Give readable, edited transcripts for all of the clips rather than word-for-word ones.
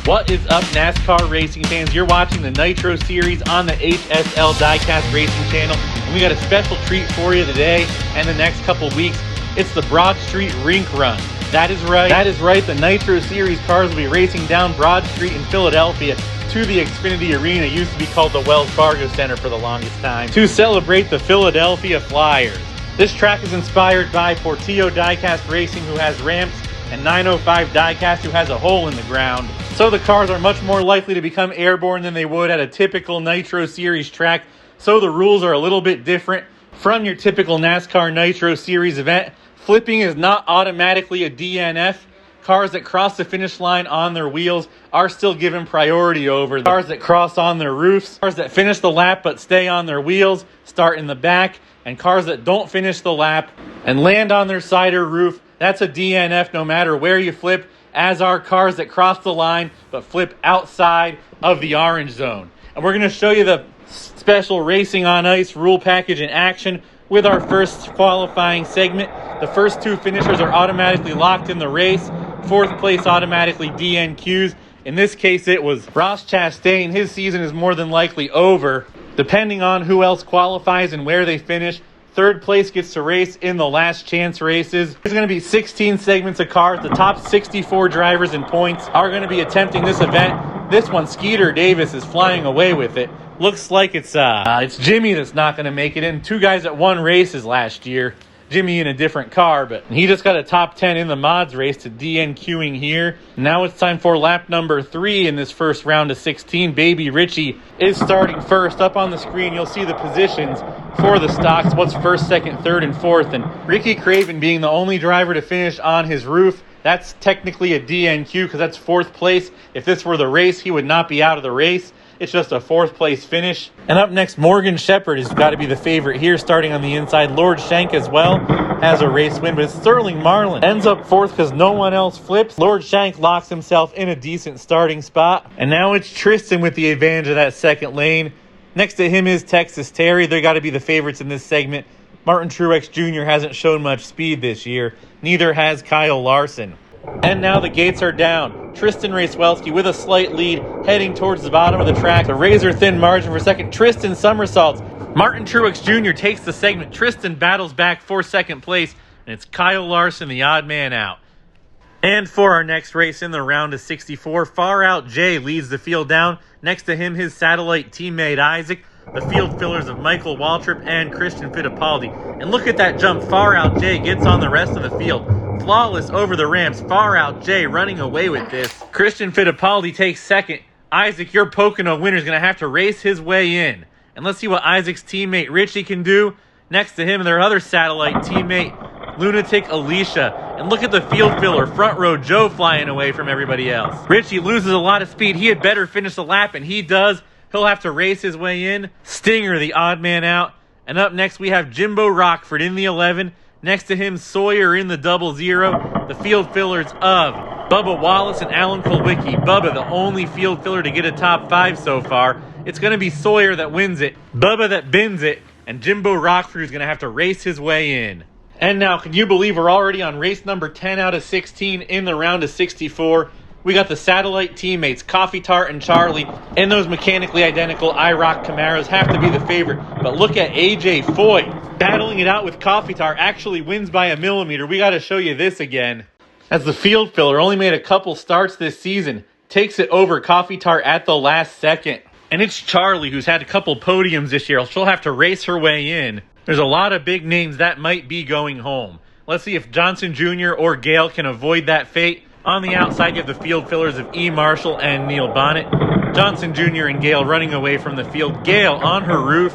What is up, NASCAR racing fans? You're watching the NITTRO Series on the HSL Diecast Racing channel, and we got a special treat for you today and the next couple weeks. It's the Broad Street Rink Run. That is right. The NITTRO Series cars will be racing down Broad Street in Philadelphia to the Xfinity Arena. It used to be called the Wells Fargo Center for the longest time, to celebrate the Philadelphia Flyers. This track is inspired by Portillo Diecast Racing, who has ramps, and 905 Diecast, who has a hole in the ground. So the cars are much more likely to become airborne than they would at a typical NITTRO Series track. So the rules are a little bit different from your typical NASCAR NITTRO Series event. Flipping is not automatically a DNF. Cars that cross the finish line on their wheels are still given priority over the cars that cross on their roofs. Cars that finish the lap but stay on their wheels start in the back, and cars that don't finish the lap and land on their side or roof, that's a DNF no matter where you flip, as are cars that cross the line but flip outside of the orange zone. And we're going to show you the special Racing on Ice rule package in action with our first qualifying segment. The first two finishers are automatically locked in the race. Fourth place automatically DNQs. In this case, it was Ross Chastain. His season is more than likely over, depending on who else qualifies and where they finish. Third place gets to race in the last chance races. There's going to be 16 segments of cars. The top 64 drivers in points are going to be attempting this event. This one, Skeeter Davis, is flying away with it. Looks like it's Jimmy that's not going to make it in. Two guys that won races last year. Jimmy in a different car, but he just got a top 10 in the mods race to DNQing here. Now it's time for lap number 3 in this first round of 16. Baby Richie is starting first. Up on the screen, you'll see the positions for the stocks. What's first, second, third, and fourth. And Ricky Craven being the only driver to finish on his roof. That's technically a DNQ because that's fourth place. If this were the race, he would not be out of the race. It's just a fourth place finish. And up next, Morgan Shepherd has got to be the favorite here, starting on the inside. Lord Shank as well has a race win, but it's Sterling Marlin ends up fourth because no one else flips. Lord Shank locks himself in a decent starting spot. And now it's Tristan with the advantage of that second lane. Next to him is Texas Terry. They got to be the favorites in this segment. Martin Truex Jr. hasn't shown much speed this year. Neither has Kyle Larson. And now the gates are down. Tristan Racewelski with a slight lead heading towards the bottom of the track. A razor-thin margin for second. Tristan somersaults. Martin Truex Jr. takes the segment. Tristan battles back for second place. And it's Kyle Larson, the odd man out. And for our next race in the round of 64, Far Out Jay leads the field down. Next to him, his satellite teammate Isaac. The field fillers of Michael Waltrip and Christian Fittipaldi. And look at that jump. Far Out Jay gets on the rest of the field. Flawless over the ramps. Far Out Jay running away with this. Christian Fittipaldi takes second. Isaac, your Pocono winner, is going to have to race his way in. And let's see what Isaac's teammate Richie can do. Next to him, their other satellite teammate, Lunatic Alicia. And look at the field filler, front row Joe flying away from everybody else. Richie loses a lot of speed. He had better finish the lap, and he does. He'll have to race his way in. Stinger, the odd man out. And up next, we have Jimbo Rockford in the 11. Next to him, Sawyer in the 00. The field fillers of Bubba Wallace and Alan Kulwicki. Bubba, the only field filler to get a top 5 so far. It's going to be Sawyer that wins it, Bubba that bins it, and Jimbo Rockford is going to have to race his way in. And now, can you believe we're already on race number 10 out of 16 in the round of 64? We got the satellite teammates, Coffee Tart and Charlie, and those mechanically identical IROC Camaros have to be the favorite. But look at AJ Foy battling it out with Coffee Tart, actually wins by a millimeter. We got to show you this again. As the field filler only made a couple starts this season, takes it over Coffee Tart at the last second. And it's Charlie, who's had a couple podiums this year. She'll have to race her way in. There's a lot of big names that might be going home. Let's see if Johnson Jr. or Gale can avoid that fate. On the outside, you have the field fillers of E. Marshall and Neil Bonnet. Johnson Jr. and Gale running away from the field. Gale on her roof,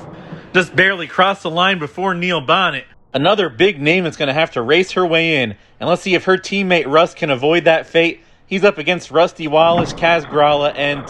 just barely crossed the line before Neil Bonnet. Another big name that's going to have to race her way in. And let's see if her teammate Russ can avoid that fate. He's up against Rusty Wallace, Kaz Gralla, and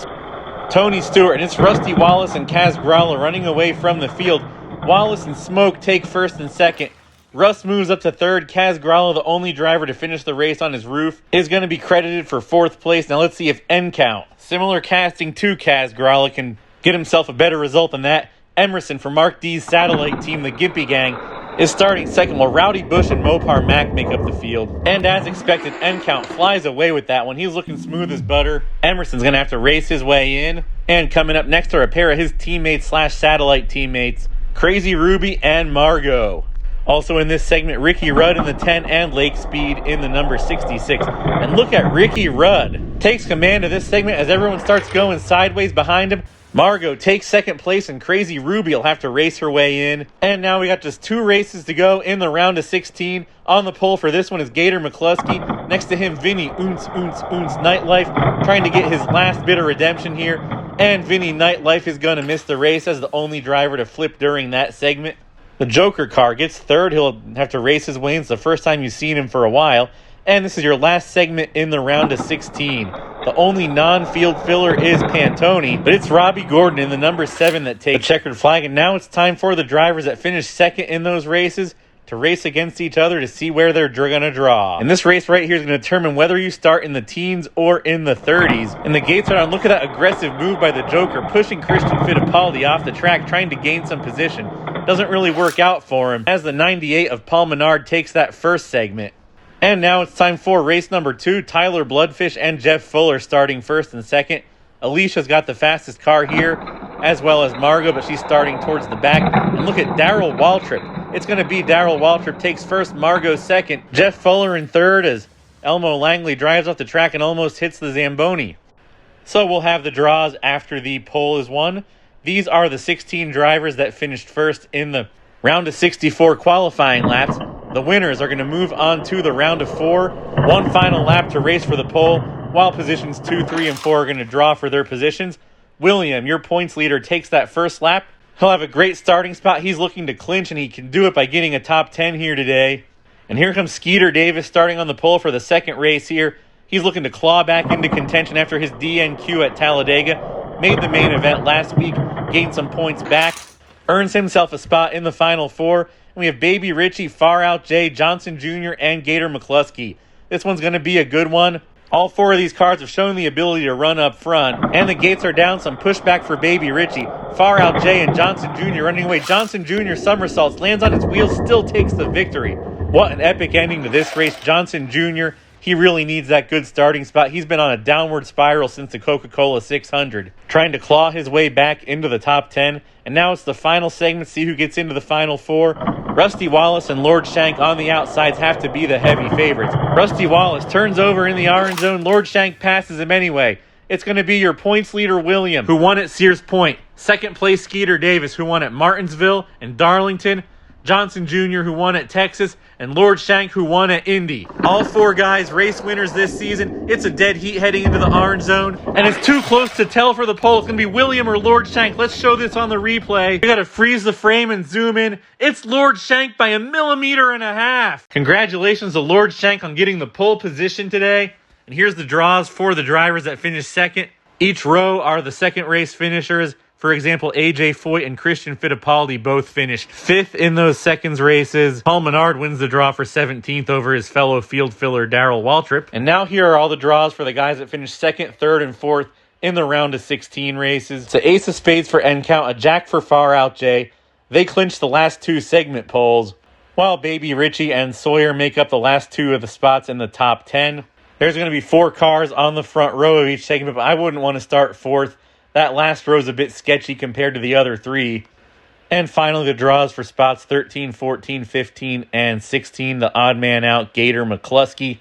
Tony Stewart. And it's Rusty Wallace and Kaz Gralla running away from the field. Wallace and Smoke take first and second. Russ moves up to third. Kaz Gralla, the only driver to finish the race on his roof, is going to be credited for fourth place. Now let's see if N-Count, similar casting to Kaz Gralla, can get himself a better result than that. Emerson from Mark D's satellite team, the Gimpy Gang, is starting second, while Rowdy Bush and Mopar Mac make up the field. And as expected, N-Count flies away with that one. He's looking smooth as butter. Emerson's going to have to race his way in. And coming up next are a pair of his teammates / satellite teammates, Crazy Ruby and Margot. Also in this segment, Ricky Rudd in the 10 and Lake Speed in the number 66. And look at Ricky Rudd. Takes command of this segment as everyone starts going sideways behind him. Margot takes second place, and Crazy Ruby will have to race her way in. And now we got just 2 races to go in the round of 16. On the pole for this one is Gator McCluskey. Next to him, Vinny Oons Nightlife, trying to get his last bit of redemption here. And Vinny Nightlife is going to miss the race as the only driver to flip during that segment. The Joker car gets third. He'll have to race his way in. It's the first time you've seen him for a while. And this is your last segment in the round of 16. The only non-field filler is Pantone, but it's Robbie Gordon in the number 7 that takes the checkered flag. And now it's time for the drivers that finished second in those races to race against each other to see where they're going to draw. And this race right here is going to determine whether you start in the teens or in the 30s. And the gates are on. Look at that aggressive move by the Joker, pushing Christian Fittipaldi off the track, trying to gain some position. Doesn't really work out for him as the 98 of Paul Menard takes that first segment. And now it's time for race number 2. Tyler Bloodfish and Jeff Fuller starting first and second. Alicia's got the fastest car here, as well as Margot, but she's starting towards the back. And look at Darrell Waltrip. It's going to be Darrell Waltrip takes first, Margot second, Jeff Fuller in third as Elmo Langley drives off the track and almost hits the Zamboni. So we'll have the draws after the pole is won. These are the 16 drivers that finished first in the round of 64 qualifying laps. The winners are going to move on to the round of 4. One final lap to race for the pole, while positions 2, 3, and 4 are going to draw for their positions. William, your points leader, takes that first lap. He'll have a great starting spot. He's looking to clinch, and he can do it by getting a top 10 here today. And here comes Skeeter Davis starting on the pole for the second race here. He's looking to claw back into contention after his DNQ at Talladega. Made the main event last week, gained some points back, earns himself a spot in the final 4. And we have Baby Richie, Far Out Jay, Johnson Jr., and Gator McCluskey. This one's going to be a good one. All 4 of these cars have shown the ability to run up front. And the gates are down, some pushback for Baby Richie. Far Out Jay and Johnson Jr. running away. Johnson Jr. somersaults, lands on his wheels, still takes the victory. What an epic ending to this race. Johnson Jr., he really needs that good starting spot. He's been on a downward spiral since the Coca-Cola 600, trying to claw his way back into the top 10. And now it's the final segment, see who gets into the final 4. Rusty Wallace and Lord Shank on the outsides have to be the heavy favorites. Rusty Wallace turns over in the orange zone. Lord Shank passes him anyway. It's going to be your points leader, William, who won at Sears Point. Second place, Skeeter Davis, who won at Martinsville and Darlington. Johnson Jr., who won at Texas, and Lord Shank, who won at Indy. All 4 guys race winners this season. It's a dead heat heading into the orange zone, and it's too close to tell for the pole. It's going to be William or Lord Shank. Let's show this on the replay. We got to freeze the frame and zoom in. It's Lord Shank by 1.5 millimeters. Congratulations to Lord Shank on getting the pole position today. And here's the draws for the drivers that finished second. Each row are the second race finishers. For example, AJ Foyt and Christian Fittipaldi both finished 5th in those seconds races. Paul Menard wins the draw for 17th over his fellow field filler Darrell Waltrip. And now here are all the draws for the guys that finished 2nd, 3rd, and 4th in the round of 16 races. It's an ace of spades for N-Count, a jack for Far Out Jay. They clinched the last 2 segment poles, while Baby Richie and Sawyer make up the last 2 of the spots in the top 10. There's going to be 4 cars on the front row of each segment, but I wouldn't want to start 4th. That last row is a bit sketchy compared to the other 3. And finally, the draws for spots 13, 14, 15, and 16. The odd man out, Gator McCluskey,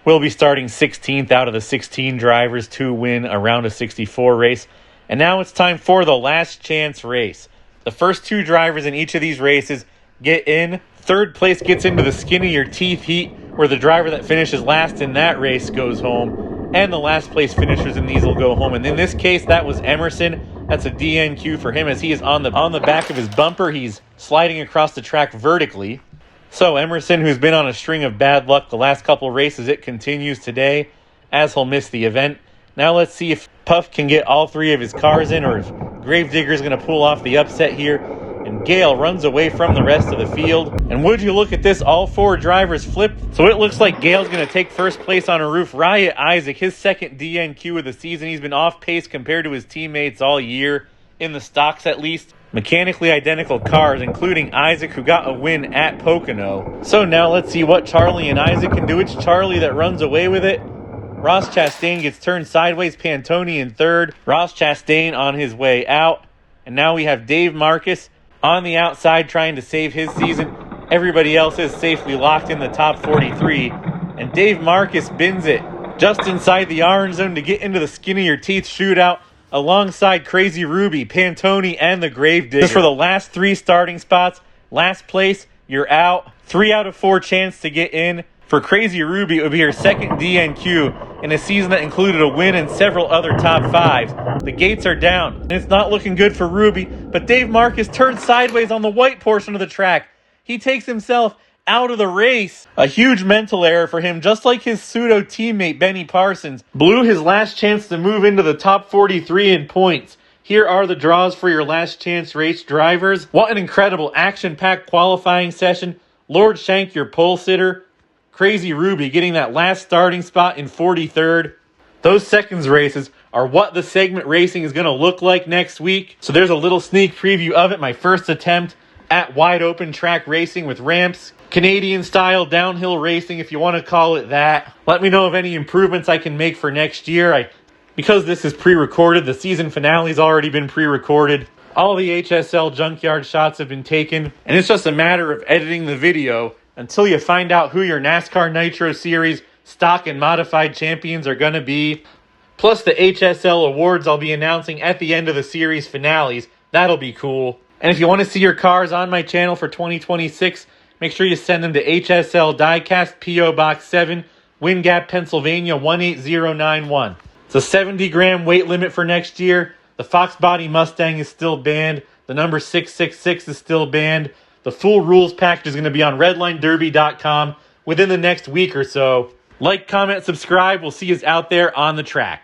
will be starting 16th out of the 16 drivers to win a round of 64 race. And now it's time for the last chance race. The first 2 drivers in each of these races get in. 3rd place gets into the skin of your teeth heat, where the driver that finishes last in that race goes home. And the last place finishers in these will go home. And in this case, that was Emerson. That's a DNQ for him as he is on the back of his bumper. He's sliding across the track vertically. So Emerson, who's been on a string of bad luck the last couple races, it continues today as he'll miss the event. Now let's see if Puff can get all 3 of his cars in, or if Gravedigger's going to pull off the upset here. And Gale runs away from the rest of the field. And would you look at this, all 4 drivers flipped. So it looks like Gale's going to take first place on a roof. Riot Isaac, his 2nd DNQ of the season. He's been off pace compared to his teammates all year, in the stocks at least. mechanically identical cars, including Isaac, who got a win at Pocono. So now let's see what Charlie and Isaac can do. It's Charlie that runs away with it. Ross Chastain gets turned sideways, Pantoni in third. Ross Chastain on his way out. And now we have Dave Marcus on the outside trying to save his season. Everybody else is safely locked in the top 43. And Dave Marcus bins it just inside the orange zone to get into the skin of your teeth shootout alongside Crazy Ruby, Pantoni, and the Gravedigger. Just for the last 3 starting spots. Last place, you're out. 3 out of 4 chance to get in. For Crazy Ruby, it would be her second DNQ in a season that included a win and several other top 5s. The gates are down, and it's not looking good for Ruby, but Dave Marcus turns sideways on the white portion of the track. He takes himself out of the race. A huge mental error for him, just like his pseudo teammate Benny Parsons. Blew his last chance to move into the top 43 in points. Here are the draws for your last chance race drivers. What an incredible action-packed qualifying session. Lord Shank, your pole sitter. Crazy Ruby getting that last starting spot in 43rd. Those seconds races are what the segment racing is going to look like next week. So there's a little sneak preview of it. My first attempt at wide open track racing with ramps. Canadian style downhill racing, if you want to call it that. Let me know of any improvements I can make for next year. Because this is pre-recorded, the season finale's already been pre-recorded. All the HSL junkyard shots have been taken. And it's just a matter of editing the video until you find out who your NASCAR Nitro Series stock and modified champions are going to be. Plus the HSL awards I'll be announcing at the end of the series finales. That'll be cool. And if you want to see your cars on my channel for 2026, make sure you send them to HSL Diecast, P.O. Box 7, Wind Gap, Pennsylvania 18091. It's a 70-gram weight limit for next year. The Fox Body Mustang is still banned. The number 666 is still banned. The full rules package is going to be on redlinederby.com within the next week or so. Like, comment, subscribe. We'll see you out there on the track.